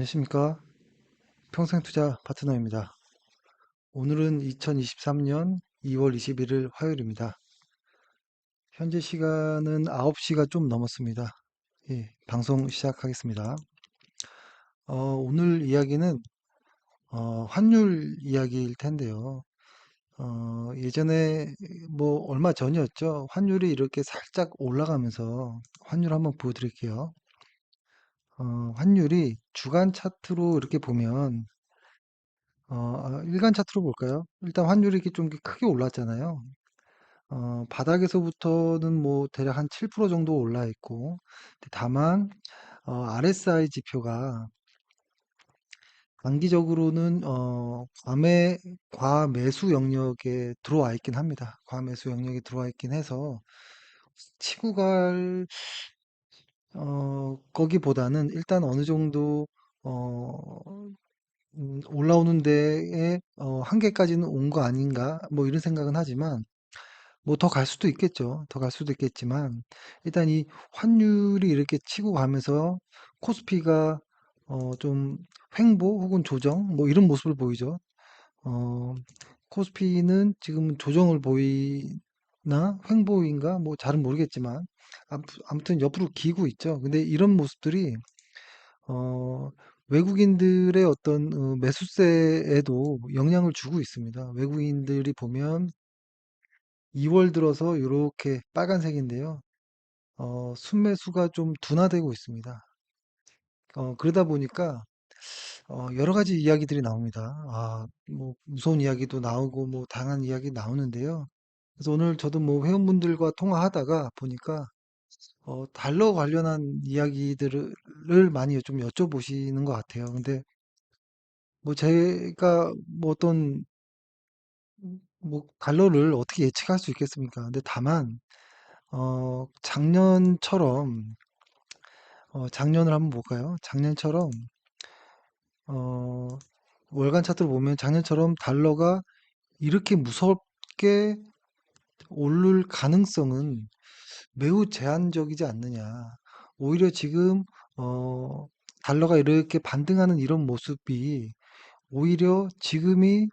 안녕하십니까? 평생투자 파트너입니다. 오늘은 2023년 2월 21일 화요일입니다. 현재 시간은 9시가 좀 넘었습니다. 예, 방송 시작하겠습니다. 오늘 이야기는 환율 이야기일 텐데요. 예전에 뭐 얼마 전이었죠. 환율이 이렇게 살짝 올라가면서 환율 한번 보여드릴게요. 환율이 주간 차트로 이렇게 보면 일간 차트로 볼까요? 일단 환율이 이렇게 좀 크게 올랐잖아요. 바닥에서부터는 뭐 대략 한 7% 정도 올라 있고, 다만, RSI 지표가 단기적으로는, 과매수 영역에 들어와 있긴 합니다. 과매수 영역에 들어와 있긴 해서, 치고 갈, 거기보다는 일단 어느 정도, 어, 올라오는 데에, 한계까지는 온 거 아닌가, 뭐 이런 생각은 하지만, 뭐 더 갈 수도 있겠죠. 더 갈 수도 있겠지만 일단 이 환율이 이렇게 치고 가면서 코스피가 좀 횡보 혹은 조정 뭐 이런 모습을 보이죠. 어, 코스피는 지금 조정을 보이나 횡보인가 뭐 잘은 모르겠지만 아무튼 옆으로 기고 있죠. 근데 이런 모습들이 어, 외국인들의 어떤 매수세에도 영향을 주고 있습니다. 외국인들이 보면 2월 들어서 이렇게 빨간색인데요. 순매수가 좀 둔화되고 있습니다. 그러다 보니까 여러 가지 이야기들이 나옵니다. 뭐 무서운 이야기도 나오고 뭐 다양한 이야기 나오는데요. 그래서 오늘 저도 뭐 회원분들과 통화하다가 보니까 달러 관련한 이야기들을 많이 좀 여쭤보시는 것 같아요. 근데 뭐 제가 뭐 어떤 뭐 달러를 어떻게 예측할 수 있겠습니까? 근데 다만 작년처럼, 작년을 한번 볼까요? 작년처럼, 어, 월간 차트를 보면 작년처럼 달러가 이렇게 무섭게 오를 가능성은 매우 제한적이지 않느냐. 오히려 지금, 어, 달러가 이렇게 반등하는 이런 모습이 오히려 지금이,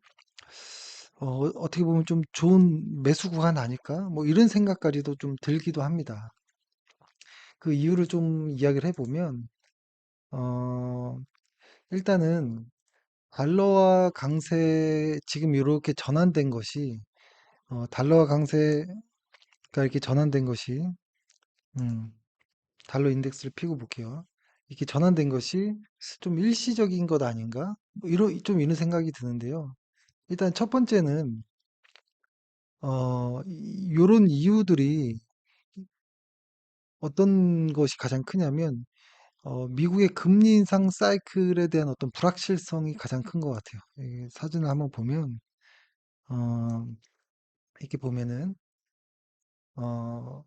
어떻게 보면 좀 좋은 매수 구간 아닐까? 뭐 이런 생각까지도 좀 들기도 합니다. 그 이유를 좀 이야기를 해보면, 어, 일단은 달러와 강세 지금 이렇게 전환된 것이 달러와 강세가 이렇게 전환된 것이 음, 달러 인덱스를 피고 볼게요. 이렇게 전환된 것이 좀 일시적인 것 아닌가? 뭐 좀 이런 생각이 드는데요. 일단 첫 번째는 이런 이유들이 어떤 것이 가장 크냐면 미국의 금리 인상 사이클에 대한 어떤 불확실성이 가장 큰 것 같아요. 이 사진을 한번 보면 어, 이렇게 보면은 어,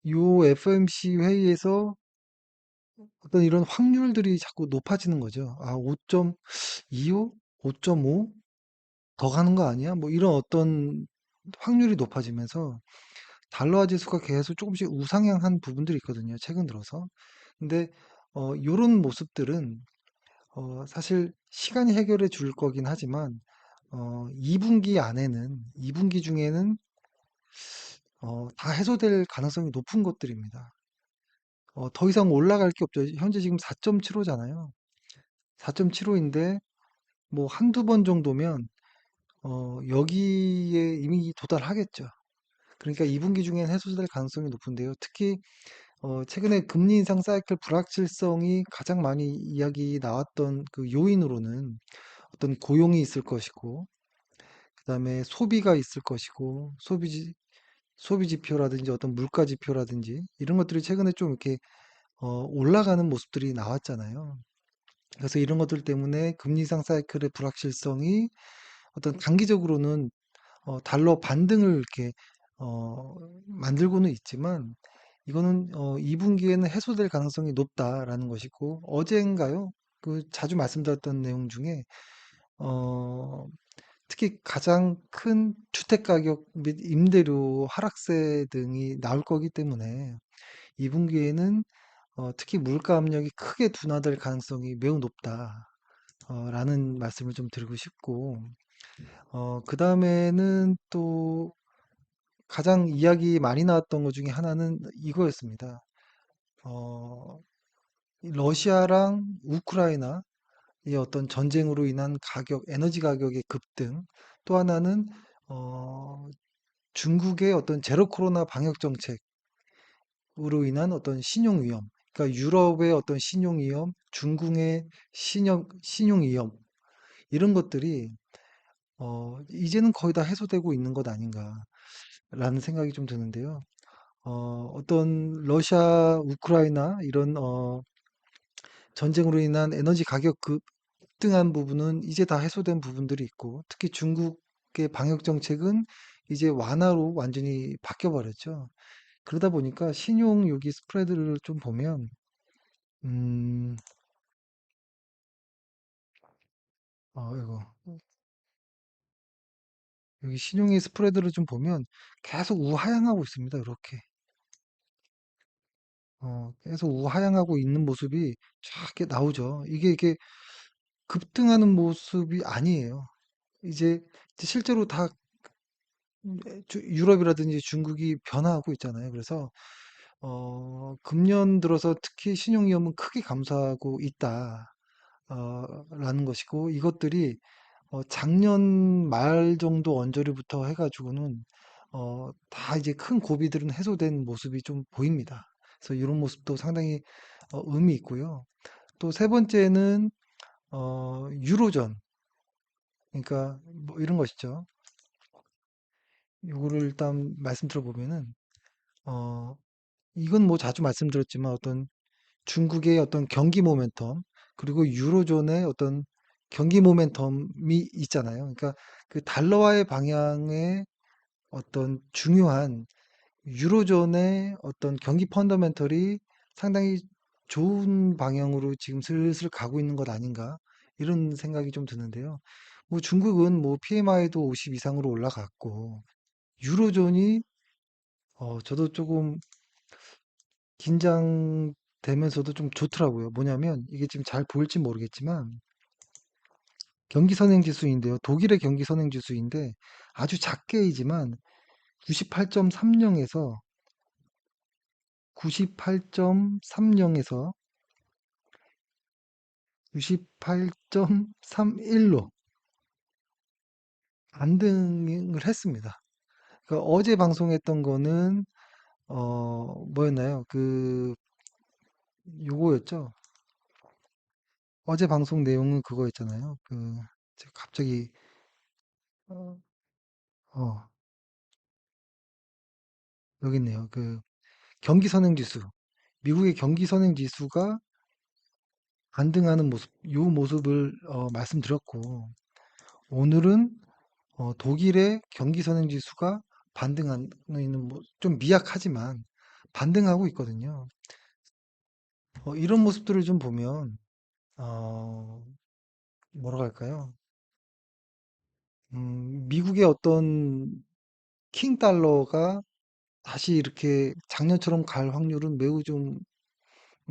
요 FOMC 회의에서 어떤 이런 확률들이 자꾸 높아지는 거죠. 5.25, 5.5 더 가는 거 아니야? 뭐 이런 어떤 확률이 높아지면서 달러 지수가 계속 조금씩 우상향한 부분들이 있거든요. 최근 들어서. 근데 요런 모습들은 사실 시간이 해결해 줄 거긴 하지만 2분기 안에는 2분기 중에는 다 해소될 가능성이 높은 것들입니다. 더 이상 올라갈 게 없죠. 현재 지금 4.75잖아요. 4.75인데 뭐 한두 번 정도면 여기에 이미 도달하겠죠. 그러니까 2분기 중엔 해소될 가능성이 높은데요. 특히 최근에 금리 인상 사이클 불확실성이 가장 많이 이야기 나왔던 그 요인으로는 어떤 고용이 있을 것이고, 그다음에 소비가 있을 것이고, 소비 지표라든지 어떤 물가 지표라든지 이런 것들이 최근에 좀 이렇게 올라가는 모습들이 나왔잖아요. 그래서 이런 것들 때문에 금리 인상 사이클의 불확실성이 어떤 단기적으로는 달러 반등을 이렇게 만들고는 있지만 이거는 2분기에는 해소될 가능성이 높다라는 것이고 어젠가요? 그 자주 말씀드렸던 내용 중에 어, 특히 가장 큰 주택 가격 및 임대료 하락세 등이 나올 거기 때문에 2분기에는 특히 물가 압력이 크게 둔화될 가능성이 매우 높다. 라는 말씀을 좀 드리고 싶고, 그 다음에는 또 가장 이야기 많이 나왔던 것 중에 하나는 이거였습니다. 어, 이 러시아랑 우크라이나 이 어떤 전쟁으로 인한 가격, 에너지 가격의 급등, 또 하나는 어, 중국의 어떤 제로 코로나 방역 정책으로 인한 어떤 신용 위험, 그러니까 유럽의 어떤 신용 위험, 중국의 신용 위험 이런 것들이 이제는 거의 다 해소되고 있는 것 아닌가라는 생각이 좀 드는데요. 어떤 러시아, 우크라이나 이런 전쟁으로 인한 에너지 가격 급등한 부분은 이제 다 해소된 부분들이 있고, 특히 중국의 방역 정책은 이제 완화로 완전히 바뀌어 버렸죠. 그러다 보니까 신용 여기 스프레드를 좀 보면, 음, 이거 여기 신용의 스프레드를 좀 보면 계속 우하향하고 있습니다. 이렇게 계속 우하향하고 있는 모습이 쫙 이렇게 나오죠. 이게 급등하는 모습이 아니에요. 이제 실제로 다 유럽이라든지 중국이 변화하고 있잖아요. 그래서 금년 들어서 특히 신용 위험은 크게 감소하고 있다. 라는 것이고 이것들이 작년 말 정도 언저리부터 해가지고는 다 이제 큰 고비들은 해소된 모습이 좀 보입니다. 그래서 이런 모습도 상당히 의미 있고요. 또 세 번째는 유로존, 그러니까 뭐 이런 것이죠. 요거를 일단 말씀 들어보면은 어, 이건 뭐 자주 말씀드렸지만 어떤 중국의 어떤 경기 모멘텀 그리고 유로존의 어떤 경기 모멘텀이 있잖아요. 그러니까 그 달러화의 방향의 어떤 중요한 유로존의 어떤 경기 펀더멘털이 상당히 좋은 방향으로 지금 슬슬 가고 있는 것 아닌가 이런 생각이 좀 드는데요. 뭐 중국은 뭐 PMI도 50 이상으로 올라갔고 유로존이 저도 조금 긴장되면서도 좀 좋더라고요. 뭐냐면 이게 지금 잘 보일지 모르겠지만 경기 선행 지수인데요. 독일의 경기 선행 지수인데 아주 작게이지만 98.30에서 98.30에서 98.31로 반등을 했습니다. 그러니까 어제 방송했던 거는 뭐였나요? 요거였죠. 어제 방송 내용은 그거였잖아요. 제가 갑자기 어, 어, 여기 있네요. 경기 선행 지수. 미국의 경기 선행 지수가 반등하는 모습, 요 모습을 말씀드렸고 오늘은 독일의 경기 선행 지수가 반등하는 좀 미약하지만 반등하고 있거든요. 이런 모습들을 좀 보면 어, 뭐라고 할까요? 미국의 어떤 킹 달러가 다시 이렇게 작년처럼 갈 확률은 매우 좀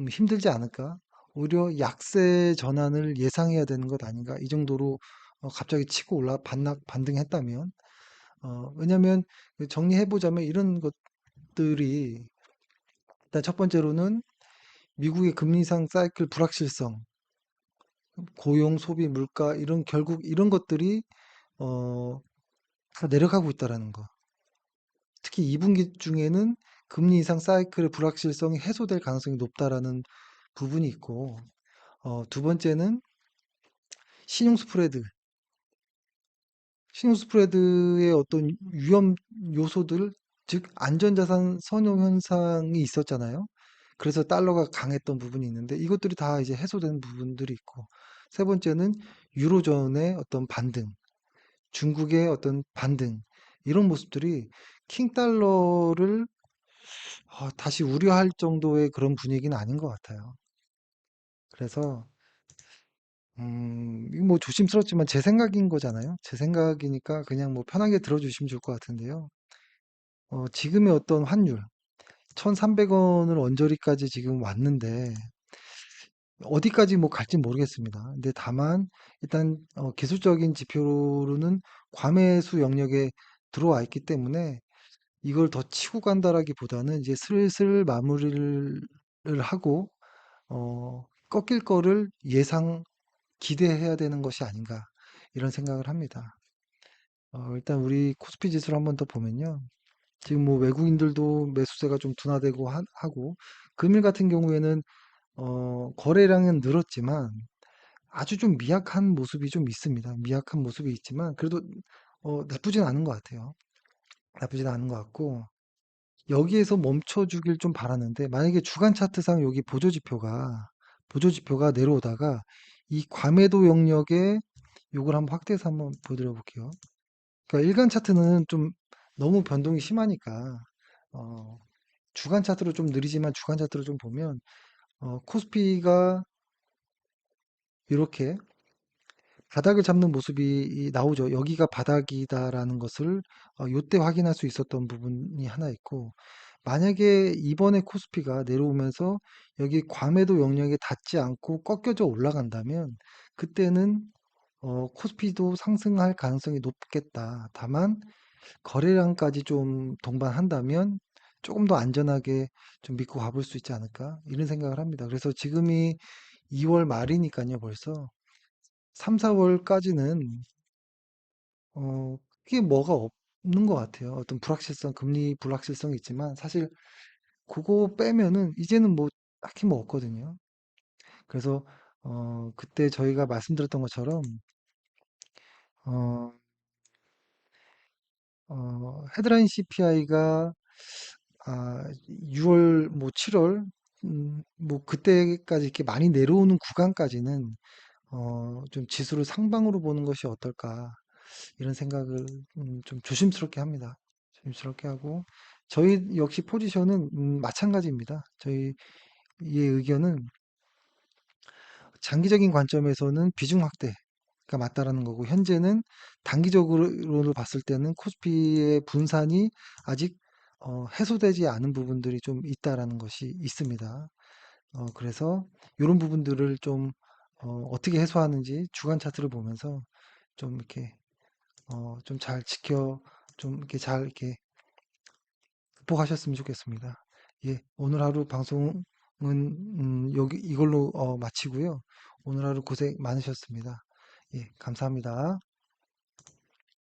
힘들지 않을까? 오히려 약세 전환을 예상해야 되는 것 아닌가? 이 정도로 갑자기 치고 반등했다면 왜냐하면 정리해보자면 이런 것들이 일단 첫 번째로는 미국의 금리 인상 사이클 불확실성, 고용, 소비, 물가 이런 결국 이런 것들이 어, 다 내려가고 있다라는 거. 특히 2분기 중에는 금리 인상 사이클의 불확실성이 해소될 가능성이 높다라는 부분이 있고, 두 번째는 신용 스프레드. 신용 스프레드의 어떤 위험 요소들, 즉 안전자산 선호 현상이 있었잖아요. 그래서 달러가 강했던 부분이 있는데 이것들이 다 이제 해소된 부분들이 있고 세 번째는 유로존의 어떤 반등, 중국의 어떤 반등 이런 모습들이 킹 달러를 다시 우려할 정도의 그런 분위기는 아닌 것 같아요. 그래서 이거 뭐 조심스럽지만 제 생각인 거잖아요. 제 생각이니까 그냥 뭐 편하게 들어주시면 좋을 것 같은데요. 지금의 어떤 환율, 1,300원을 언저리까지 지금 왔는데 어디까지 뭐 갈지 모르겠습니다. 근데 다만 일단 기술적인 지표로는 과매수 영역에 들어와 있기 때문에 이걸 더 치고 간다라기보다는 이제 슬슬 마무리를 하고 꺾일 거를 기대해야 되는 것이 아닌가 이런 생각을 합니다. 일단 우리 코스피 지수를 한번 더 보면요. 지금 뭐 외국인들도 매수세가 좀 둔화되고 하고 금일 같은 경우에는 거래량은 늘었지만 아주 좀 미약한 모습이 좀 있습니다. 미약한 모습이 있지만 그래도 나쁘진 않은 것 같아요. 나쁘진 않은 것 같고 여기에서 멈춰주길 좀 바라는데 만약에 주간 차트상 여기 보조지표가 내려오다가 이 과매도 영역에 요걸 한번 확대해서 한번 보여드려 볼게요. 그러니까 일간 차트는 좀 너무 변동이 심하니까 어, 주간 차트로 좀 느리지만 주간 차트로 좀 보면 코스피가 이렇게 바닥을 잡는 모습이 나오죠. 여기가 바닥이다라는 것을 요때 확인할 수 있었던 부분이 하나 있고 만약에 이번에 코스피가 내려오면서 여기 과매도 영역에 닿지 않고 꺾여져 올라간다면 그때는 코스피도 상승할 가능성이 높겠다. 다만 거래량까지 좀 동반한다면 조금 더 안전하게 좀 믿고 가볼 수 있지 않을까 이런 생각을 합니다. 그래서 지금이 2월 말이니까요 벌써 3, 4월까지는 크게 뭐가 없는 것 같아요. 어떤 불확실성, 금리 불확실성이 있지만 사실 그거 빼면은 이제는 뭐 딱히 뭐 없거든요. 그래서 그때 저희가 말씀드렸던 것처럼 어, 헤드라인 CPI가 6월 뭐 7월 뭐 그때까지 이렇게 많이 내려오는 구간까지는 좀 지수를 상방으로 보는 것이 어떨까 이런 생각을 좀 조심스럽게 합니다. 조심스럽게 하고 저희 역시 포지션은 마찬가지입니다. 저희의 의견은 장기적인 관점에서는 비중 확대가 맞다라는 거고 현재는 단기적으로 봤을 때는 코스피의 분산이 아직 해소되지 않은 부분들이 좀 있다라는 것이 있습니다. 그래서 이런 부분들을 좀 어떻게 해소하는지 주간 차트를 보면서 좀 이렇게 좀 잘 좀 이렇게 잘 이렇게 극복하셨으면 좋겠습니다. 예, 오늘 하루 방송은 여기 이걸로 마치고요. 오늘 하루 고생 많으셨습니다. 예, 감사합니다.